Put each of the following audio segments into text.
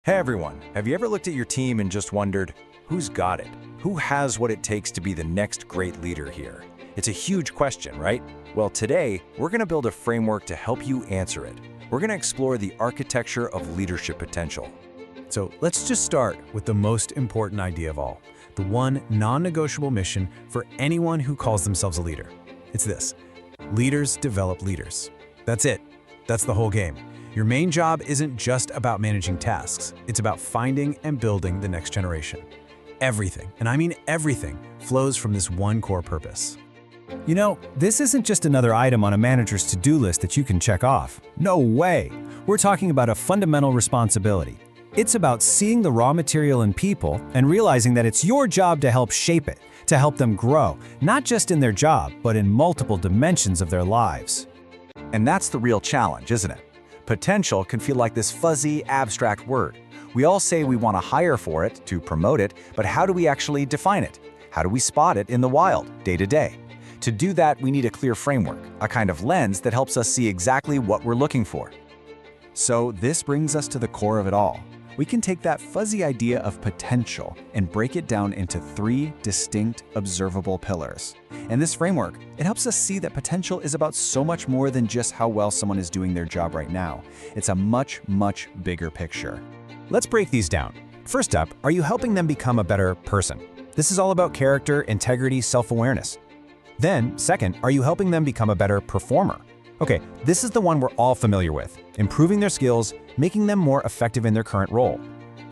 Hey everyone, have you ever looked at your team and just wondered, who's got it? Who has what it takes to be the next great leader here? It's a huge question, right? Well, today, we're going to build a framework to help you answer it. We're going to explore the architecture of leadership potential. So let's just start with the most important idea of all, the one non-negotiable mission for anyone who calls themselves a leader. It's this: leaders develop leaders. That's it. That's the whole game. Your main job isn't just about managing tasks. It's about finding and building the next generation. Everything, and I mean everything, flows from this one core purpose. You know, this isn't just another item on a manager's to-do list that you can check off. No way! We're talking about a fundamental responsibility. It's about seeing the raw material in people and realizing that it's your job to help shape it, to help them grow, not just in their job, but in multiple dimensions of their lives. And that's the real challenge, isn't it? Potential can feel like this fuzzy, abstract word. We all say we want to hire for it, to promote it, but how do we actually define it? How do we spot it in the wild, day to day? To do that, we need a clear framework, a kind of lens that helps us see exactly what we're looking for. So this brings us to the core of it all. We can take that fuzzy idea of potential and break it down into 3 distinct, observable pillars. And this framework, it helps us see that potential is about so much more than just how well someone is doing their job right now. It's a much, much bigger picture. Let's break these down. First up, are you helping them become a better person? This is all about character, integrity, self-awareness. Then, second, are you helping them become a better performer? Okay, this is the one we're all familiar with: improving their skills, making them more effective in their current role.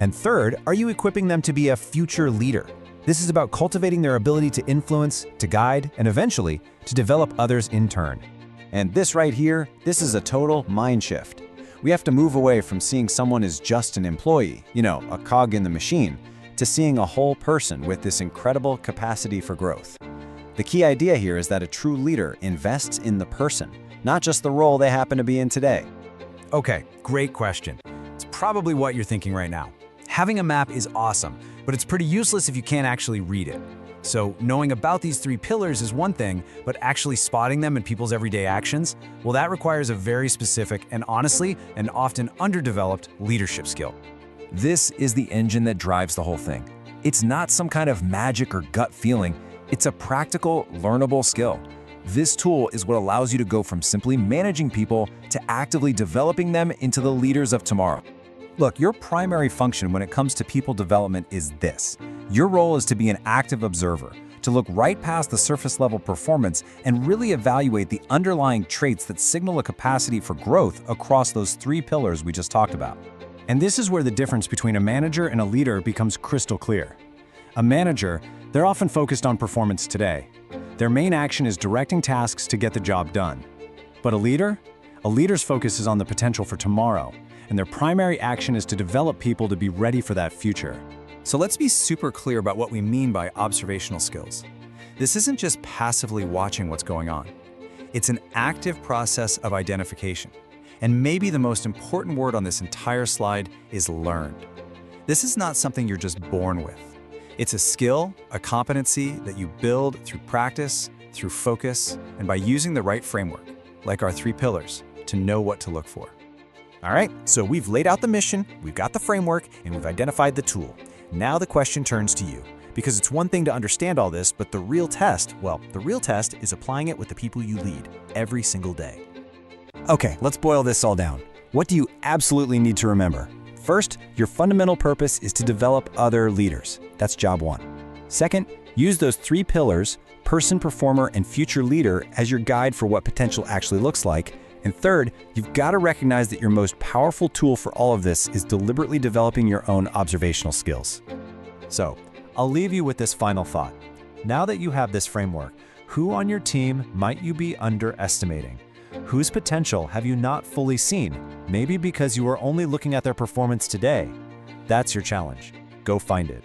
And third, are you equipping them to be a future leader? This is about cultivating their ability to influence, to guide, and eventually, to develop others in turn. And this right here, this is a total mind shift. We have to move away from seeing someone as just an employee, a cog in the machine, to seeing a whole person with this incredible capacity for growth. The key idea here is that a true leader invests in the person, not just the role they happen to be in today. Okay, great question. It's probably what you're thinking right now. Having a map is awesome, but it's pretty useless if you can't actually read it. So knowing about these 3 pillars is one thing, but actually spotting them in people's everyday actions, well, that requires a very specific and honestly, an often underdeveloped leadership skill. This is the engine that drives the whole thing. It's not some kind of magic or gut feeling. It's a practical, learnable skill. This tool is what allows you to go from simply managing people to actively developing them into the leaders of tomorrow. Look, your primary function when it comes to people development is this. Your role is to be an active observer, to look right past the surface level performance and really evaluate the underlying traits that signal a capacity for growth across those 3 pillars we just talked about. And this is where the difference between a manager and a leader becomes crystal clear. A manager, they're often focused on performance today. Their main action is directing tasks to get the job done. But a leader's focus is on the potential for tomorrow, and their primary action is to develop people to be ready for that future. So let's be super clear about what we mean by observational skills. This isn't just passively watching what's going on. It's an active process of identification. And maybe the most important word on this entire slide is learned. This is not something you're just born with. It's a skill, a competency that you build through practice, through focus, and by using the right framework, like our 3 pillars, to know what to look for. All right, so we've laid out the mission, we've got the framework, and we've identified the tool. Now the question turns to you, because it's one thing to understand all this, but the real test is applying it with the people you lead every single day. Okay, let's boil this all down. What do you absolutely need to remember? First, your fundamental purpose is to develop other leaders. That's job 1. Second, use those 3 pillars, person, performer, and future leader, as your guide for what potential actually looks like. And third, you've got to recognize that your most powerful tool for all of this is deliberately developing your own observational skills. So, I'll leave you with this final thought. Now that you have this framework, who on your team might you be underestimating? Whose potential have you not fully seen? Maybe because you are only looking at their performance today. That's your challenge. Go find it.